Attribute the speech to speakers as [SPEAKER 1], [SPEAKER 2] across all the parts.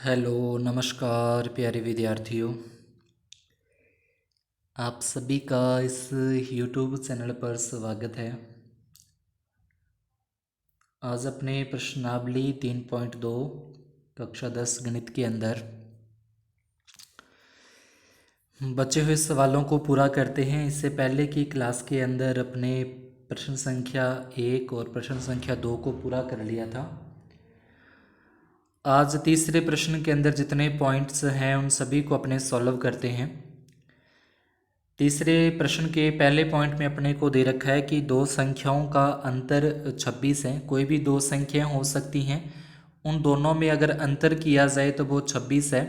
[SPEAKER 1] Hello नमस्कार प्यारे विद्यार्थियों। आप सभी का इस YouTube चैनल पर स्वागत है। आज अपने प्रश्नावली 3.2 कक्षा 10 गणित के अंदर बचे हुए सवालों को पूरा करते हैं। इससे पहले की क्लास के अंदर अपने प्रश्न संख्या 1 और प्रश्न संख्या 2 को पूरा कर लिया था। आज तीसरे प्रश्न के अंदर जितने पॉइंट्स हैं उन सभी को अपने सॉल्व करते हैं। तीसरे प्रश्न के पहले पॉइंट में अपने को दे रखा है कि दो संख्याओं का अंतर 26 है। कोई भी दो संख्याएं हो सकती हैं, उन दोनों में अगर अंतर किया जाए तो वो 26 है।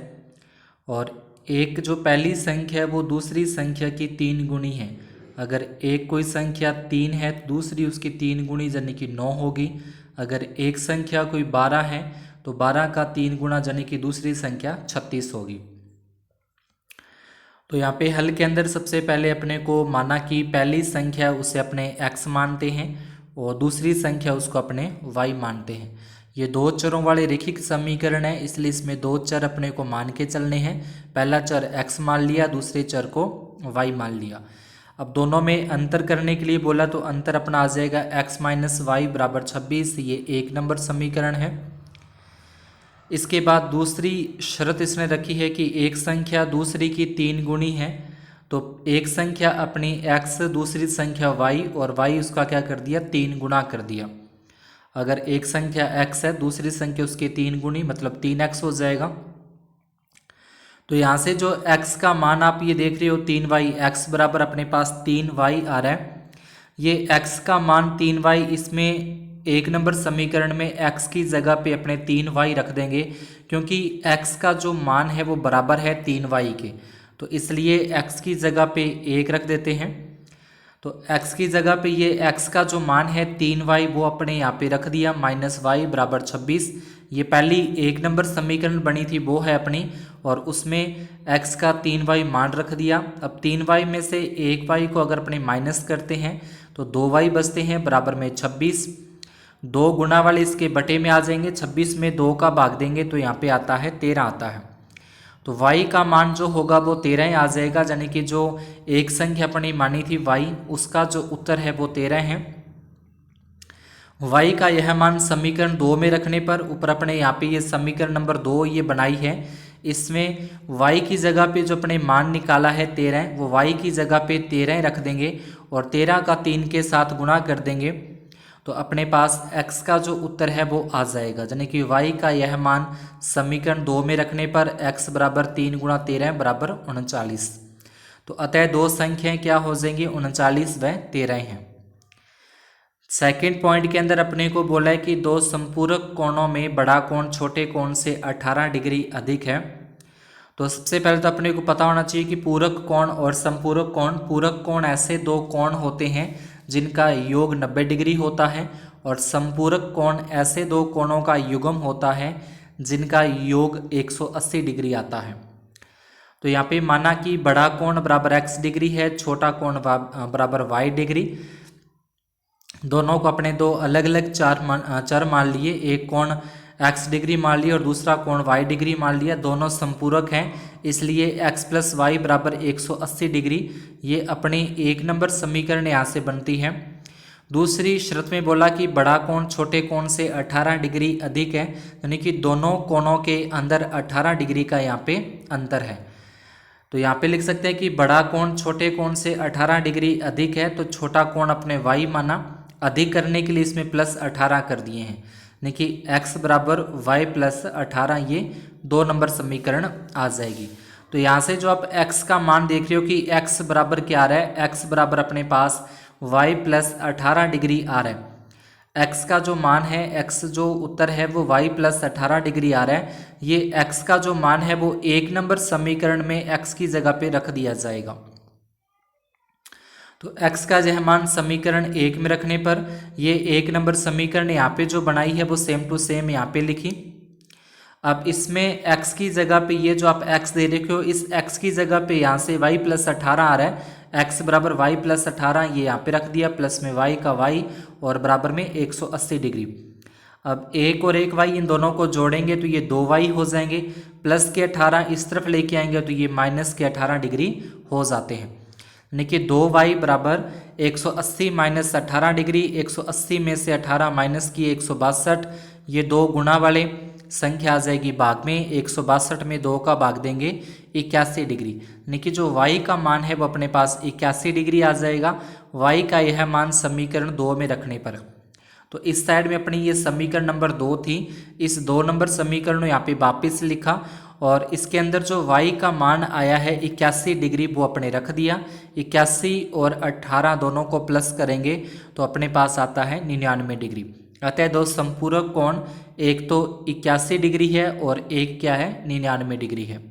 [SPEAKER 1] और एक जो पहली संख्या है वो दूसरी संख्या की 3 गुणी है। अगर एक कोई संख्या 3 है तो दूसरी उसकी 3 गुणी यानी कि 9 होगी। अगर एक संख्या कोई 12 है तो 12 का 3 गुणा यानी कि दूसरी संख्या 36 होगी। तो यहाँ पे हल के अंदर सबसे पहले अपने को माना कि पहली संख्या उसे अपने x मानते हैं और दूसरी संख्या उसको अपने y मानते हैं। ये दो चरों वाले रैखिक समीकरण है, इसलिए इसमें दो चर अपने को मान के चलने हैं। पहला चर x मान लिया, दूसरे चर को y मान लिया। अब दोनों में अंतर करने के लिए बोला तो अंतर अपना आ जाएगा x माइनस वाई बराबर 26। ये 1 नंबर समीकरण है। इसके बाद दूसरी शर्त इसने रखी है कि एक संख्या दूसरी की 3 गुणी है। तो एक संख्या अपनी x, दूसरी संख्या y और y उसका क्या कर दिया, 3 गुना कर दिया। अगर एक संख्या x है, दूसरी संख्या उसके 3 गुणी मतलब 3x हो जाएगा। तो यहाँ से जो x का मान आप ये देख रहे हो 3y, x बराबर अपने पास 3y आ रहा है। ये x का मान 3y, इसमें 1 नंबर समीकरण में x की जगह पे अपने 3y रख देंगे, क्योंकि x का जो मान है वो बराबर है 3y के। तो इसलिए x की जगह पे 1 रख देते हैं। तो x की जगह पे ये x का जो मान है 3y वो अपने यहाँ पे रख दिया, माइनस वाई बराबर 26। ये पहली 1 नंबर समीकरण बनी थी वो है अपनी, और उसमें x का 3y मान रख दिया। अब 3y में से 1y को अगर अपने माइनस करते हैं तो 2y बचते हैं बराबर में 26। 2 गुना वाले इसके बटे में आ जाएंगे, 26 में 2 का भाग देंगे तो यहाँ पे आता है 13 आता है। तो y का मान जो होगा वो 13 आ जाएगा, यानी कि जो एक संख्या अपनी मानी थी y, उसका जो उत्तर है वो 13 है। y का यह मान समीकरण 2 में रखने पर ऊपर अपने यहाँ पे ये समीकरण नंबर 2 ये बनाई है, इसमें y की जगह पे जो अपने मान निकाला है 13, वो y की जगह पे 13 रख देंगे और 13 का 3 के साथ गुणा कर देंगे। तो अपने पास x का जो उत्तर है वो आ जाएगा, यानी कि y का यह मान समीकरण 2 में रखने पर x बराबर 3 गुणा 13 बराबर 39। तो अतः दो संख्याएं क्या हो जाएंगी, 39 व 13 हैं। सेकंड पॉइंट के अंदर अपने को बोला है कि दो संपूरक कोणों में बड़ा कोण छोटे कोण से 18 डिग्री अधिक है। तो सबसे पहले तो अपने को पता होना चाहिए कि पूरक कोण और संपूरक कोण। पूरक कोण ऐसे दो कोण होते हैं जिनका योग 90 डिग्री होता है, और संपूरक कोण ऐसे दो कोणों का युग्म होता है जिनका योग 180 डिग्री आता है। तो यहाँ पे माना कि बड़ा कोण बराबर x डिग्री है, छोटा कोण बराबर y डिग्री। दोनों को अपने दो अलग अलग चर मान लिए, एक कोण x डिग्री मान लिया और दूसरा कोण y डिग्री मान लिया। दोनों संपूरक हैं, इसलिए x प्लस वाई बराबर 180 डिग्री। ये अपनी 1 नंबर समीकरण यहाँ से बनती है। दूसरी शर्त में बोला कि बड़ा कोण छोटे कोण से 18 डिग्री अधिक है, यानी कि दोनों कोणों के अंदर 18 डिग्री का यहाँ पे अंतर है। तो यहाँ पे लिख सकते हैं कि बड़ा कोण छोटे कोण से 18 डिग्री अधिक है, तो छोटा कोण अपने y माना। अधिक करने के लिए इसमें प्लस 18 कर दिए हैं, यानी कि x बराबर y प्लस 18, ये 2 नंबर समीकरण आ जाएगी। तो यहाँ से जो आप x का मान देख रहे हो कि x बराबर क्या आ रहा है, x बराबर अपने पास y प्लस 18 डिग्री आ रहा है। x का जो मान है, x जो उत्तर है वो y प्लस 18 डिग्री आ रहा है। ये x का जो मान है वो 1 नंबर समीकरण में x की जगह पे रख दिया जाएगा। तो x का यह मान समीकरण 1 में रखने पर ये 1 नंबर समीकरण यहाँ पे जो बनाई है वो सेम टू सेम यहाँ पे लिखी। अब इसमें x की जगह पे ये जो आप x दे रखे हो, इस x की जगह पे यहाँ से y प्लस 18 आ रहा है, x बराबर y प्लस 18 ये यहाँ पे रख दिया, प्लस में y का y और बराबर में 180 डिग्री। अब 1 और 1 वाई इन दोनों को जोड़ेंगे तो ये 2 वाई हो जाएंगे, प्लस के 18 इस तरफ लेके आएंगे तो ये माइनस के 18 डिग्री हो जाते हैं। यानी कि 2 वाई बराबर 180 माइनस 18 डिग्री, 180 में से 18 माइनस की 162, ये 2 गुणा वाले संख्या आ जाएगी भाग में, 162 में 2 का भाग देंगे 81 डिग्री, यानी कि जो y का मान है वो अपने पास 81 डिग्री आ जाएगा y का यह मान समीकरण 2 में रखने पर। तो इस साइड में अपनी ये समीकरण नंबर 2 थी, इस 2 नंबर समीकरण को यहाँ पे वापस लिखा और इसके अंदर जो y का मान आया है 81 डिग्री वो अपने रख दिया। 81 और 18 दोनों को प्लस करेंगे तो अपने पास आता है 99 डिग्री। अतः दो संपूरक कोण एक तो 81 डिग्री है और एक क्या है 99 डिग्री है।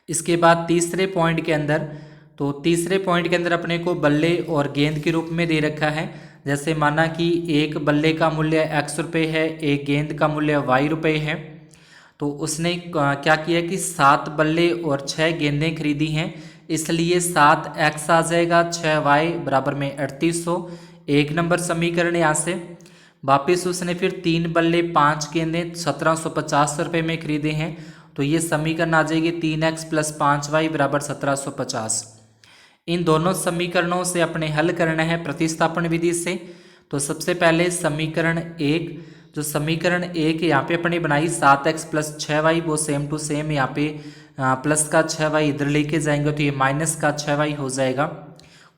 [SPEAKER 1] इसके बाद तीसरे पॉइंट के अंदर, तो तीसरे पॉइंट के अंदर अपने को बल्ले और गेंद के रूप में दे रखा है। जैसे माना कि एक बल्ले का मूल्य x रुपये है, एक गेंद का मूल्य y रुपये है, तो उसने क्या किया कि 7 बल्ले और 6 गेंदें खरीदी हैं, इसलिए 7x आ जाएगा, 6y बराबर में 3800, एक नंबर समीकरण यहाँ से। वापिस उसने फिर 3 बल्ले 5 गेंदें 1750 रुपये में खरीदे हैं, तो ये समीकरण आ जाएगी 3x प्लस 5y बराबर 1750। इन दोनों समीकरणों से अपने हल करना है प्रतिस्थापन विधि से। तो सबसे पहले समीकरण 1, जो समीकरण 1 यहाँ पे अपने बनाई 7x प्लस 6y, वो सेम टू सेम यहाँ पे प्लस का 6y इधर लेके जाएंगे तो ये माइनस का 6y हो जाएगा।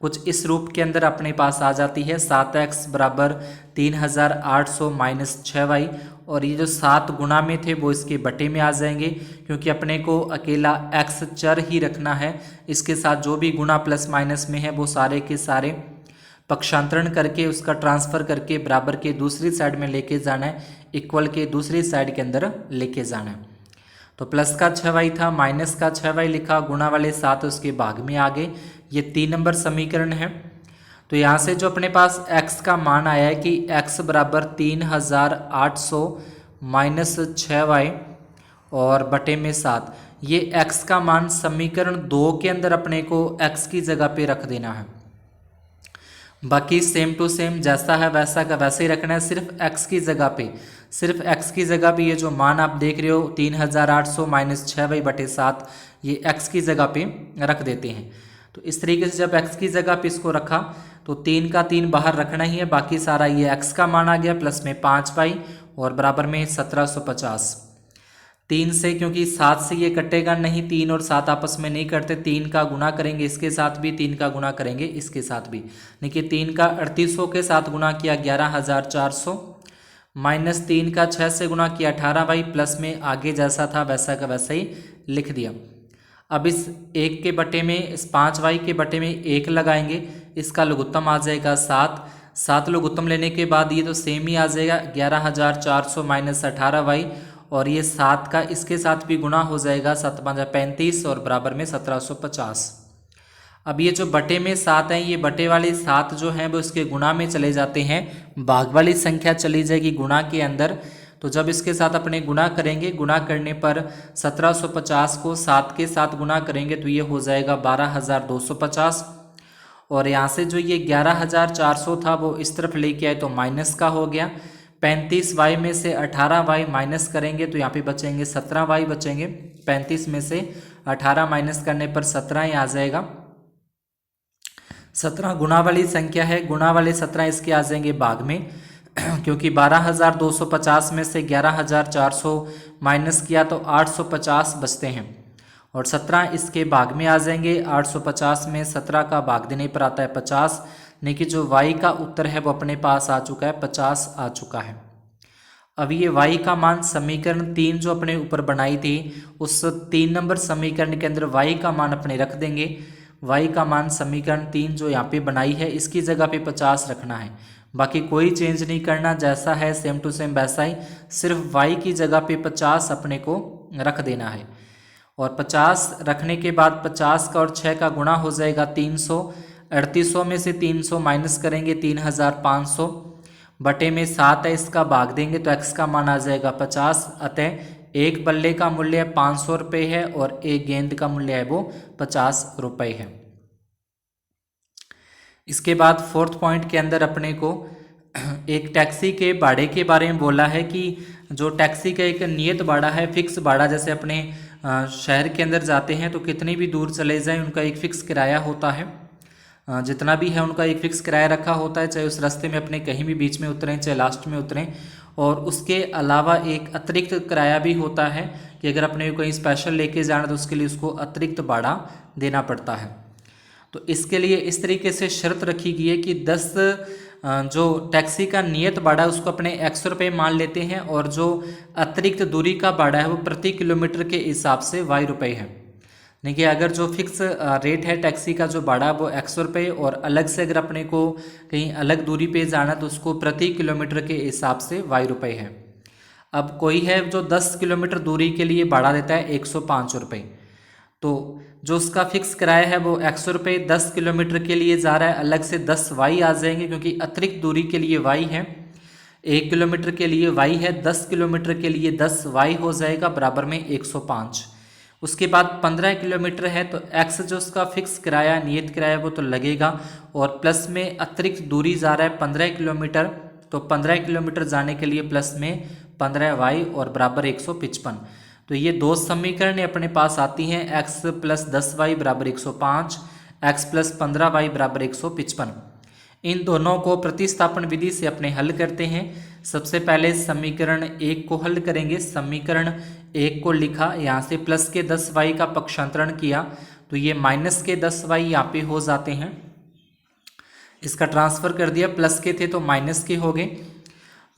[SPEAKER 1] कुछ इस रूप के अंदर अपने पास आ जाती है 7x बराबर 3800 माइनस 6y, और ये जो 7 गुणा में थे वो इसके बटे में आ जाएंगे, क्योंकि अपने को अकेला x चर ही रखना है। इसके साथ जो भी गुणा प्लस माइनस में है वो सारे के सारे पक्षांतरण करके उसका ट्रांसफ़र करके बराबर के दूसरी साइड में लेके जाना है, इक्वल के दूसरी साइड के अंदर लेके जाना है। तो प्लस का 6y था, माइनस का 6y लिखा, गुणा वाले 7 उसके भाग में आ गए। ये 3 नंबर समीकरण है। तो यहाँ से जो अपने पास x का मान आया है कि x बराबर 3800 माइनस 6y और बटे में 7, ये x का मान समीकरण 2 के अंदर अपने को x की जगह पे रख देना है। बाकी सेम टू सेम जैसा है वैसा का वैसे ही रखना है, सिर्फ x की जगह पे, सिर्फ x की जगह पे ये जो मान आप देख रहे हो 3800 माइनस 6y बटे 7, ये x की जगह पे रख देते हैं। तो इस तरीके से जब x की जगह पे इसको रखा तो 3 का 3 बाहर रखना ही है, बाकी सारा ये x का मान आ गया, प्लस में 5y और बराबर में 1750। 3 से, क्योंकि 7 से ये कटेगा नहीं, 3 और 7 आपस में नहीं कटते, 3 का गुना करेंगे इसके साथ भी, 3 का गुना करेंगे इसके साथ भी, देखिए 3 का 3800 के साथ गुना किया 11400, माइनस 3 का 6 से गुना किया 18y, प्लस में आगे जैसा था वैसा का वैसा ही लिख दिया। अब इस 1 के बटे में, इस 5y के बटे में 1 लगाएंगे, इसका लघुत्तम आ जाएगा 7, 7 लघुत्तम लेने के बाद ये तो सेम ही आ जाएगा 11400 माइनस 18y, और ये 7 का इसके साथ भी गुणा हो जाएगा, 7 5 35 और बराबर में 1750। अब ये जो बटे में 7 हैं, ये बटे वाले 7 जो हैं वो इसके गुणा में चले जाते हैं, भाग वाली संख्या चली जाएगी गुणा के अंदर। तो जब इसके साथ अपने गुणा करेंगे, गुणा करने पर 1750 को 7 के साथ गुणा करेंगे तो ये हो जाएगा 12250, और यहाँ से जो ये 11400 था वो इस तरफ लेके आए तो माइनस का हो गया। 35y में से 18y माइनस करेंगे तो यहाँ पे बचेंगे 17y बचेंगे, 35 में से 18 माइनस करने पर 17 ही आ जाएगा। 17 गुणा वाली संख्या है, गुणा वाले 17 इसके आ जाएंगे भाग में, क्योंकि 12250 में से 11400 माइनस किया तो 850 बचते हैं, और 17 इसके भाग में आ जाएंगे। 850 में 17 का भाग देने पर आता है 50, यानी कि जो y का उत्तर है वो अपने पास आ चुका है, 50 आ चुका है। अब ये y का मान समीकरण 3 जो अपने ऊपर बनाई थी उस 3 नंबर समीकरण के अंदर y का मान अपने रख देंगे। y का मान समीकरण 3 जो यहाँ पे बनाई है इसकी जगह पे 50 रखना है, बाकी कोई चेंज नहीं करना, जैसा है सेम टू सेम वैसा ही, सिर्फ y की जगह पे 50 अपने को रख देना है। और 50 रखने के बाद 50 का और 6 का गुणा हो जाएगा 300, 3800 में से 300 माइनस करेंगे 3500, बटे में 7 है इसका भाग देंगे तो x का मान आ जाएगा 50। अतः एक बल्ले का मूल्य 500 रुपये है और एक गेंद का मूल्य है वो 50 रुपये है। इसके बाद फोर्थ पॉइंट के अंदर अपने को एक टैक्सी के भाड़े के बारे में बोला है कि जो टैक्सी का एक नियत भाड़ा है, फिक्स भाड़ा, जैसे अपने शहर के अंदर जाते हैं तो कितनी भी दूर चले जाएं उनका एक फ़िक्स किराया होता है, जितना भी है उनका एक फ़िक्स किराया रखा होता है, चाहे उस रास्ते में अपने कहीं भी बीच में उतरें चाहे लास्ट में उतरें। और उसके अलावा एक अतिरिक्त किराया भी होता है कि अगर अपने को कहीं स्पेशल लेके जाना तो उसके लिए उसको अतिरिक्त भाड़ा देना पड़ता है। तो इसके लिए इस तरीके से शर्त रखी गई है कि 10 जो टैक्सी का नियत भाड़ा है उसको अपने 100 रुपये मान लेते हैं, और जो अतिरिक्त दूरी का भाड़ा है वो प्रति किलोमीटर के हिसाब से वाई रुपये है। देखिए, अगर जो फिक्स रेट है टैक्सी का जो भाड़ा वो 100 रुपये, और अलग से अगर अपने को कहीं अलग दूरी पे जाना तो उसको प्रति किलोमीटर के हिसाब से वाई रुपये है। अब कोई है जो 10 किलोमीटर दूरी के लिए भाड़ा देता है 105 रुपये, तो जो उसका फिक्स किराया है वो 100 रुपये 10 किलोमीटर के लिए जा रहा है, अलग से 10 वाई आ जाएंगे क्योंकि अतिरिक्त दूरी के लिए वाई है। 1 किलोमीटर के लिए वाई है, 10 किलोमीटर के लिए 10 वाई हो जाएगा बराबर में 105। उसके बाद 15 किलोमीटर है तो एक्स जो उसका फिक्स किराया नियत किराया वो तो लगेगा, और प्लस में अतिरिक्त दूरी जा रहा है 15 किलोमीटर, तो 15 किलोमीटर जाने के लिए प्लस में 15 वाई और बराबर 155। तो ये दो समीकरण अपने पास आती हैं, x प्लस 10 वाई बराबर 105, x प्लस 15 वाई बराबर 155। इन दोनों को प्रतिस्थापन विधि से अपने हल करते हैं। सबसे पहले समीकरण 1 को हल करेंगे। समीकरण 1 को लिखा, यहाँ से प्लस के 10 वाई का पक्षांतरण किया तो ये माइनस के 10 वाई यहाँ पे हो जाते हैं। इसका ट्रांसफर कर दिया, प्लस के थे तो माइनस के हो गए।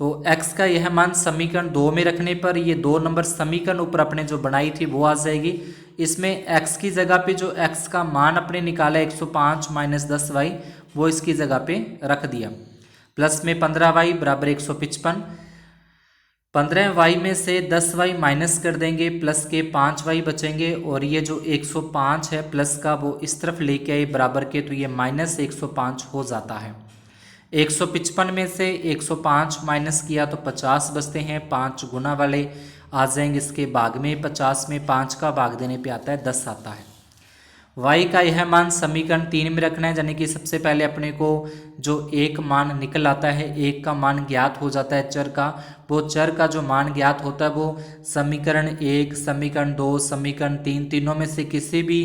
[SPEAKER 1] तो x का यह मान समीकरण 2 में रखने पर ये 2 नंबर समीकरण ऊपर अपने जो बनाई थी वो आ जाएगी। इसमें x की जगह पे जो x का मान अपने निकाला 105 माइनस 10 वाई वो इसकी जगह पे रख दिया। प्लस में 15 वाई बराबर 155, 15 वाई में से 10 वाई माइनस कर देंगे, प्लस के 5 वाई बचेंगे, और ये जो 105 है प्लस का वो इस तरफ लेके आए बराबर के, तो ये माइनस 105 हो जाता है। 155 में से 105 माइनस किया तो 50 बचते हैं, 5 गुना वाले आ जाएंगे इसके भाग में, 50 में 5 का भाग देने पे आता है 10 आता है। y का यह मान समीकरण 3 में रखना है, यानी कि सबसे पहले अपने को जो एक मान निकल आता है, एक का मान ज्ञात हो जाता है चर का, वो चर का जो मान ज्ञात होता है वो समीकरण 1, समीकरण 2, समीकरण 3 तीनों में से किसी भी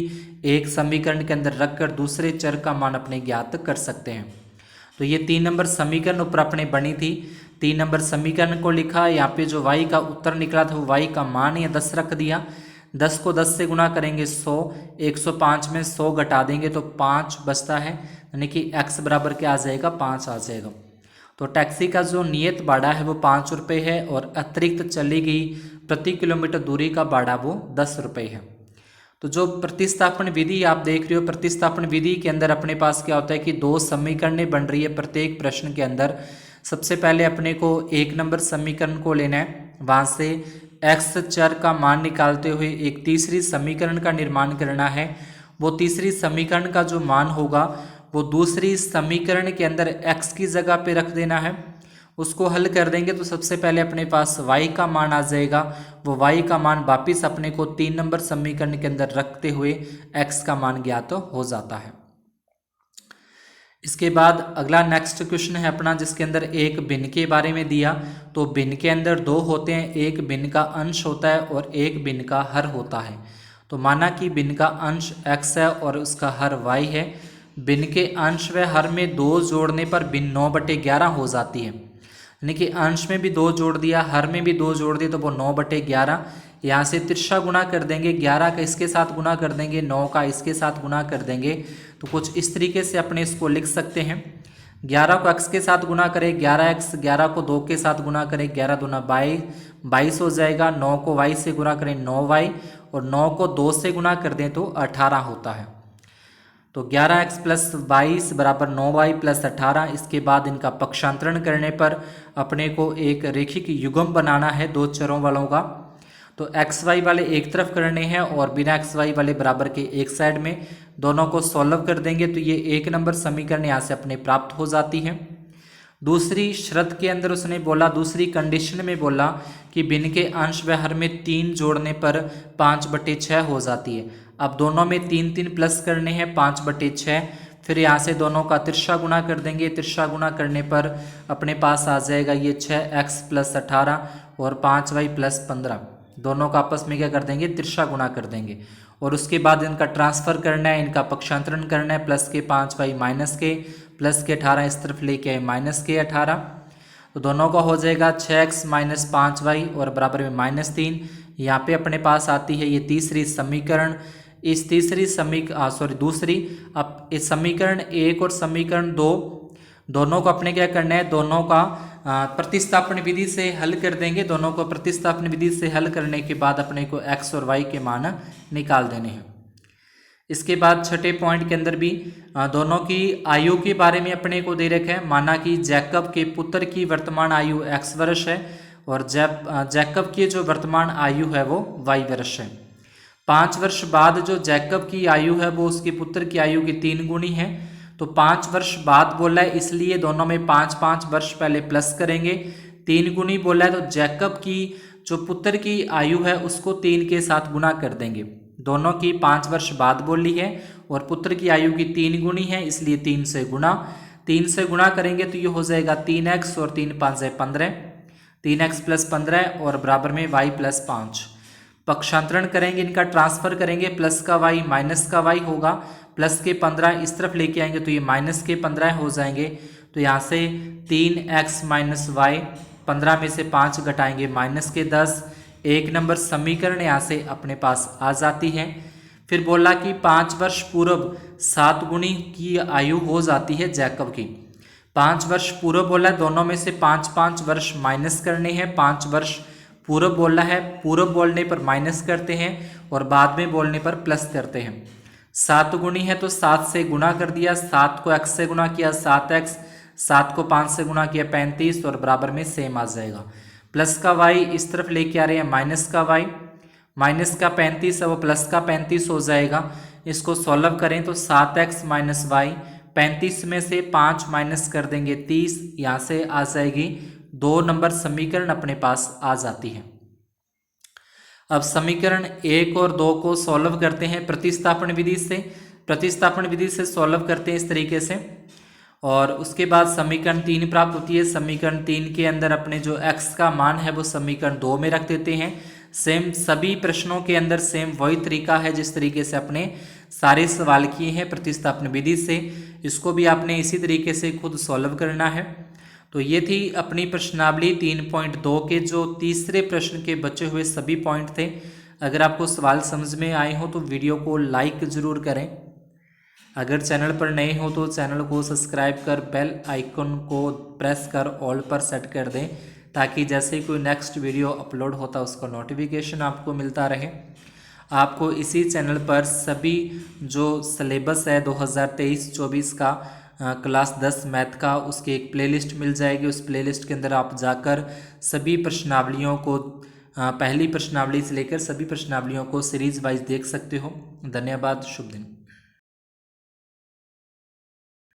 [SPEAKER 1] एक समीकरण के अंदर रखकर दूसरे चर का मान अपने ज्ञात कर सकते हैं। तो ये 3 नंबर समीकरण ऊपर अपने बनी थी। 3 नंबर समीकरण को लिखा, यहाँ पे जो y का उत्तर निकला था वो y का मान या 10 रख दिया। 10 को 10 से गुणा करेंगे 100, 105 में 100 घटा देंगे तो 5 बचता है, यानी कि x बराबर क्या आ जाएगा, 5 आ जाएगा। तो टैक्सी का जो नियत भाड़ा है वो 5 रुपये है, और अतिरिक्त चली गई प्रति किलोमीटर दूरी का भाड़ा वो 10 रुपये है। तो जो प्रतिस्थापन विधि आप देख रहे हो, प्रतिस्थापन विधि के अंदर अपने पास क्या होता है कि 2 समीकरणें बन रही है प्रत्येक प्रश्न के अंदर। सबसे पहले अपने को 1 नंबर समीकरण को लेना है, वहाँ से x चर का मान निकालते हुए एक तीसरी समीकरण का निर्माण करना है। वो तीसरी समीकरण का जो मान होगा वो दूसरी समीकरण के अंदर x की जगह पे रख देना है, उसको हल कर देंगे तो सबसे पहले अपने पास y का मान आ जाएगा। वो y का मान वापिस अपने को 3 नंबर समीकरण के अंदर रखते हुए x का मान ज्ञात हो जाता है। इसके बाद अगला नेक्स्ट क्वेश्चन है अपना, जिसके अंदर एक भिन्न के बारे में दिया। तो भिन्न के अंदर 2 होते हैं, एक भिन्न का अंश होता है और एक भिन्न का हर होता है। तो माना कि भिन्न का अंश x है और उसका हर y है। भिन्न के अंश व हर में 2 जोड़ने पर भिन्न 9/11 हो जाती है, यानी कि अंश में भी 2 जोड़ दिया, हर में भी 2 जोड़ दिए तो वो 9/11। यहाँ से तिरछा गुणा कर देंगे, 11 का इसके साथ गुणा कर देंगे, 9 का इसके साथ गुणा कर देंगे। तो कुछ इस तरीके से अपने इसको लिख सकते हैं। 11 को x के साथ गुणा करें 11x, 11 को 2 के साथ गुणा करें 11 दूना 22 हो जाएगा। 9 को y से गुणा करें 9y, और 9 को 2 से गुणा कर दें तो 18 होता है। तो 11x प्लस 22 बराबर 9y प्लस 18। इसके बाद इनका पक्षांतरण करने पर अपने को एक रेखिक युग्म बनाना है 2 चरों वालों का। तो एक्स वाई वाले एक तरफ करने हैं और बिना एक्स वाई वाले बराबर के एक साइड में, दोनों को सॉल्व कर देंगे तो ये 1 नंबर समीकरण यहाँ से अपने प्राप्त हो जाती है। दूसरी शर्त के अंदर उसने बोला, दूसरी कंडीशन में बोला कि भिन्न के अंश व हर में 3 जोड़ने पर 5/6 हो जाती है। अब दोनों में 3 3 प्लस करने हैं, 5/6 फिर यहाँ से दोनों का तिरछा गुना कर देंगे। तिरछा गुना करने पर अपने पास आ जाएगा ये 6x + 18 और 5y + 15। दोनों का आपस में क्या कर देंगे, तिरछा गुना कर देंगे। और उसके बाद इनका ट्रांसफ़र करना है, इनका पक्षांतरण करना है। प्लस के 5y माइनस के, प्लस के 18 इस तरफ लेके आए माइनस के 18। तो दोनों का हो जाएगा 6x - 5y और बराबर में -3। यहाँ पे अपने पास आती है ये तीसरी समीकरण। इस तीसरी दूसरी, अब इस समीकरण 1 और समीकरण 2 दोनों को अपने क्या करना है, दोनों का प्रतिस्थापन विधि से हल कर देंगे। दोनों को प्रतिस्थापन विधि से हल करने के बाद अपने को x और y के मान निकाल देने हैं। इसके बाद छठे पॉइंट के अंदर भी दोनों की आयु के बारे में अपने को दे रखा है। माना कि जैकब के पुत्र की वर्तमान आयु x वर्ष है और जैकब की जो वर्तमान आयु है वो y वर्ष है। 5 वर्ष बाद जो जैकब की आयु है वो उसके पुत्र की आयु की 3 गुनी है। तो 5 वर्ष बाद बोला है, इसलिए दोनों में 5-5 वर्ष पहले प्लस करेंगे। 3 गुनी बोला है तो जैकब की जो पुत्र की आयु है उसको 3 के साथ गुना कर देंगे। दोनों की 5 वर्ष बाद बोली है और पुत्र की आयु की 3 गुनी है, इसलिए 3 से गुना करेंगे तो ये हो जाएगा 3x और 3 × 5 = 15, 3x + 15 और बराबर में y + 5। पक्षांतरण करेंगे, इनका ट्रांसफर करेंगे। प्लस का y माइनस का y होगा। प्लस के 15 इस तरफ लेके आएंगे तो ये माइनस के 15 हो जाएंगे। तो यहाँ से 3x - y, 15 में से 5 घटाएंगे माइनस के 10। 1 नंबर समीकरण यहाँ से अपने पास आ जाती है। फिर बोला कि 5 वर्ष पूर्व 7 गुनी की आयु हो जाती है जैकब की। 5 वर्ष पूर्व बोला, दोनों में से 5-5 वर्ष माइनस करने हैं। 5 वर्ष पूर्व बोला है, पूर्व बोलने पर माइनस करते हैं और बाद में बोलने पर प्लस करते हैं। 7 गुनी है तो 7 से गुना कर दिया, 7 को x से गुना किया 7x, 7 को 5 से गुना किया 35 और बराबर में सेम आ जाएगा। प्लस का y इस तरफ लेके आ रहे हैं माइनस का y, माइनस का 35 है वो प्लस का 35 हो जाएगा। इसको सॉल्व करें तो 7x - y, 35 में से 5 माइनस कर देंगे 30, यहाँ से आ जाएगी 2 नंबर समीकरण अपने पास आ जाती है। अब समीकरण 1 और 2 को सॉल्व करते हैं प्रतिस्थापन विधि से। प्रतिस्थापन विधि से सॉल्व करते हैं इस तरीके से और उसके बाद समीकरण 3 प्राप्त होती है। समीकरण 3 के अंदर अपने जो x का मान है वो समीकरण 2 में रख देते हैं। सेम सभी प्रश्नों के अंदर सेम वही तरीका है जिस तरीके से अपने सारे सवाल किए हैं प्रतिस्थापन विधि से। इसको भी आपने इसी तरीके से खुद सॉल्व करना है। तो ये थी अपनी प्रश्नावली 3.2 के जो तीसरे प्रश्न के बचे हुए सभी पॉइंट थे। अगर आपको सवाल समझ में आए हो तो वीडियो को लाइक ज़रूर करें। अगर चैनल पर नए हो तो चैनल को सब्सक्राइब कर बेल आइकन को प्रेस कर ऑल पर सेट कर दें, ताकि जैसे कोई नेक्स्ट वीडियो अपलोड होता उसका नोटिफिकेशन आपको मिलता रहे। आपको इसी चैनल पर सभी जो सिलेबस है 2023-24 का क्लास 10 मैथ का, उसकी एक प्लेलिस्ट मिल जाएगी। उस प्लेलिस्ट के अंदर आप जाकर सभी प्रश्नावलियों को पहली प्रश्नावली से लेकर सभी प्रश्नावलियों को सीरीज़ वाइज देख सकते हो। धन्यवाद, शुभ दिन।